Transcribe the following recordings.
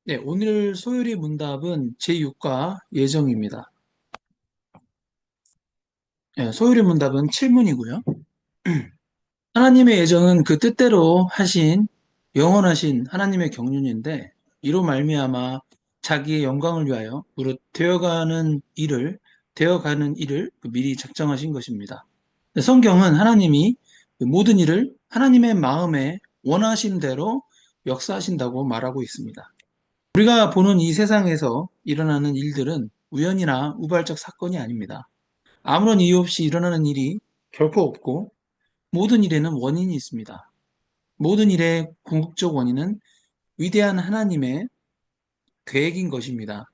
네, 오늘 소요리 문답은 제6과 예정입니다. 네, 소요리 문답은 7문이고요. 하나님의 예정은 그 뜻대로 하신 영원하신 하나님의 경륜인데 이로 말미암아 자기의 영광을 위하여 무릇 되어가는 일을 미리 작정하신 것입니다. 성경은 하나님이 모든 일을 하나님의 마음에 원하신 대로 역사하신다고 말하고 있습니다. 우리가 보는 이 세상에서 일어나는 일들은 우연이나 우발적 사건이 아닙니다. 아무런 이유 없이 일어나는 일이 결코 없고 모든 일에는 원인이 있습니다. 모든 일의 궁극적 원인은 위대한 하나님의 계획인 것입니다.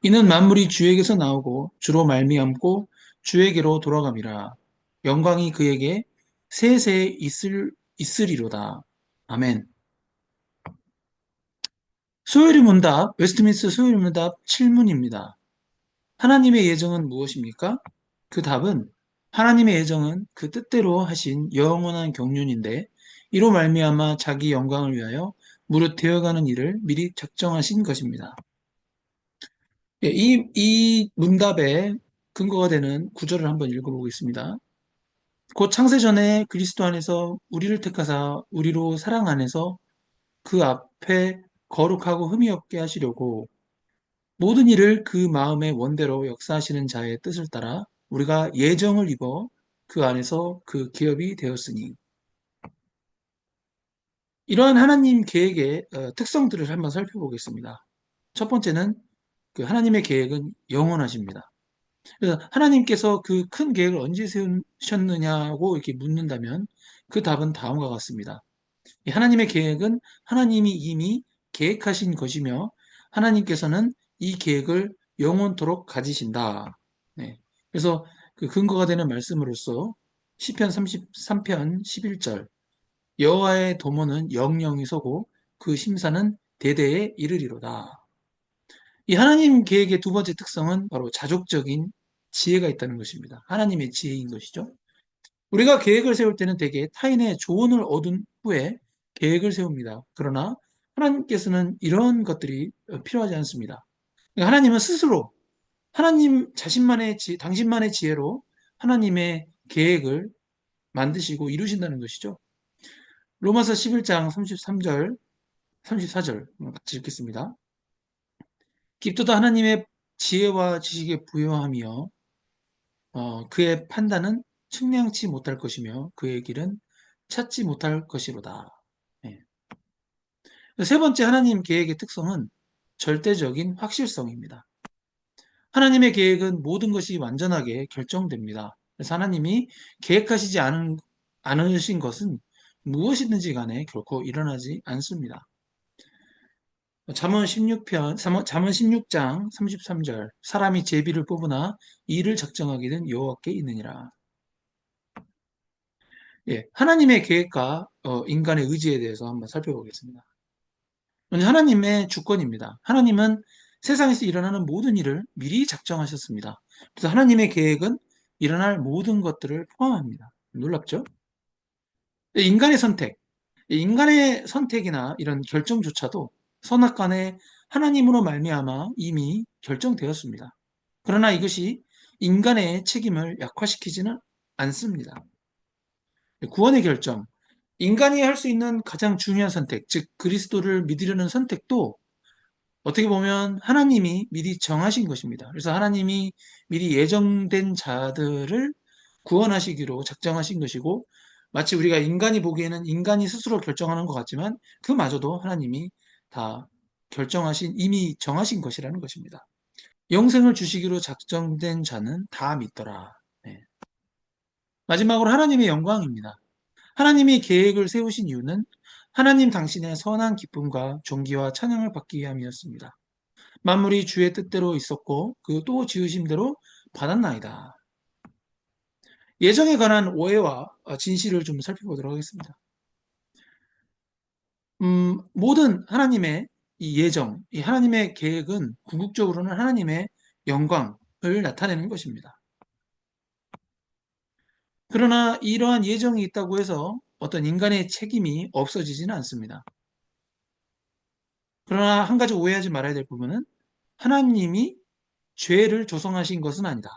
이는 만물이 주에게서 나오고 주로 말미암고 주에게로 돌아감이라. 영광이 그에게 세세 있으리로다. 아멘. 소요리 문답, 웨스트민스터 소요리 문답 7문입니다. 하나님의 예정은 무엇입니까? 그 답은 하나님의 예정은 그 뜻대로 하신 영원한 경륜인데 이로 말미암아 자기 영광을 위하여 무릇 되어가는 일을 미리 작정하신 것입니다. 예, 이 문답에 근거가 되는 구절을 한번 읽어보겠습니다. 곧 창세 전에 그리스도 안에서 우리를 택하사 우리로 사랑 안에서 그 앞에 거룩하고 흠이 없게 하시려고 모든 일을 그 마음의 원대로 역사하시는 자의 뜻을 따라 우리가 예정을 입어 그 안에서 그 기업이 되었으니 이러한 하나님 계획의 특성들을 한번 살펴보겠습니다. 첫 번째는 그 하나님의 계획은 영원하십니다. 그래서 하나님께서 그 큰 계획을 언제 세우셨느냐고 이렇게 묻는다면 그 답은 다음과 같습니다. 이 하나님의 계획은 하나님이 이미 계획하신 것이며 하나님께서는 이 계획을 영원토록 가지신다. 네. 그래서 그 근거가 되는 말씀으로서 시편 33편 11절 여호와의 도모는 영영이 서고 그 심사는 대대에 이르리로다. 이 하나님 계획의 두 번째 특성은 바로 자족적인 지혜가 있다는 것입니다. 하나님의 지혜인 것이죠. 우리가 계획을 세울 때는 대개 타인의 조언을 얻은 후에 계획을 세웁니다. 그러나 하나님께서는 이런 것들이 필요하지 않습니다. 그러니까 하나님은 스스로 하나님 자신만의 당신만의 지혜로 하나님의 계획을 만드시고 이루신다는 것이죠. 로마서 11장 33절, 34절 같이 읽겠습니다. 깊도다 하나님의 지혜와 지식에 부여하며 그의 판단은 측량치 못할 것이며 그의 길은 찾지 못할 것이로다. 예. 세 번째 하나님 계획의 특성은 절대적인 확실성입니다. 하나님의 계획은 모든 것이 완전하게 결정됩니다. 그래서 하나님이 계획하시지 않으신 것은 무엇이든지 간에 결코 일어나지 않습니다. 잠언 16장 33절 사람이 제비를 뽑으나 이를 작정하기는 여호와께 있느니라. 예, 하나님의 계획과 인간의 의지에 대해서 한번 살펴보겠습니다. 먼저 하나님의 주권입니다. 하나님은 세상에서 일어나는 모든 일을 미리 작정하셨습니다. 그래서 하나님의 계획은 일어날 모든 것들을 포함합니다. 놀랍죠? 예, 인간의 선택이나 이런 결정조차도 선악간에 하나님으로 말미암아 이미 결정되었습니다. 그러나 이것이 인간의 책임을 약화시키지는 않습니다. 구원의 결정, 인간이 할 수 있는 가장 중요한 선택, 즉 그리스도를 믿으려는 선택도 어떻게 보면 하나님이 미리 정하신 것입니다. 그래서 하나님이 미리 예정된 자들을 구원하시기로 작정하신 것이고 마치 우리가 인간이 보기에는 인간이 스스로 결정하는 것 같지만 그마저도 하나님이 다 이미 정하신 것이라는 것입니다. 영생을 주시기로 작정된 자는 다 믿더라. 네. 마지막으로 하나님의 영광입니다. 하나님이 계획을 세우신 이유는 하나님 당신의 선한 기쁨과 존귀와 찬양을 받기 위함이었습니다. 만물이 주의 뜻대로 있었고 그 또 지으심대로 받았나이다. 예정에 관한 오해와 진실을 좀 살펴보도록 하겠습니다. 모든 하나님의 이 예정, 이 하나님의 계획은 궁극적으로는 하나님의 영광을 나타내는 것입니다. 그러나 이러한 예정이 있다고 해서 어떤 인간의 책임이 없어지지는 않습니다. 그러나 한 가지 오해하지 말아야 될 부분은 하나님이 죄를 조성하신 것은 아니다.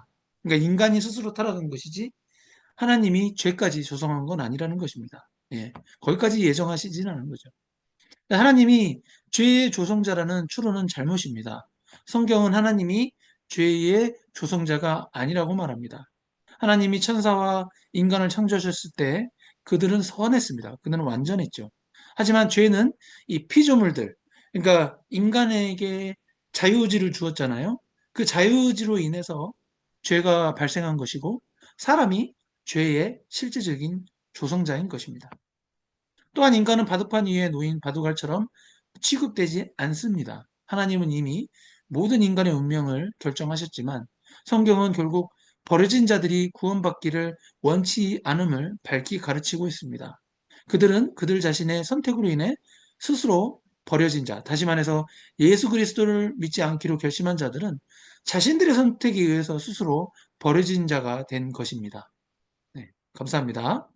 그러니까 인간이 스스로 타락한 것이지 하나님이 죄까지 조성한 건 아니라는 것입니다. 예, 거기까지 예정하시지는 않은 거죠. 하나님이 죄의 조성자라는 추론은 잘못입니다. 성경은 하나님이 죄의 조성자가 아니라고 말합니다. 하나님이 천사와 인간을 창조하셨을 때 그들은 선했습니다. 그들은 완전했죠. 하지만 죄는 이 피조물들, 그러니까 인간에게 자유의지를 주었잖아요. 그 자유의지로 인해서 죄가 발생한 것이고 사람이 죄의 실질적인 조성자인 것입니다. 또한 인간은 바둑판 위에 놓인 바둑알처럼 취급되지 않습니다. 하나님은 이미 모든 인간의 운명을 결정하셨지만 성경은 결국 버려진 자들이 구원받기를 원치 않음을 밝히 가르치고 있습니다. 그들은 그들 자신의 선택으로 인해 스스로 버려진 자, 다시 말해서 예수 그리스도를 믿지 않기로 결심한 자들은 자신들의 선택에 의해서 스스로 버려진 자가 된 것입니다. 네, 감사합니다.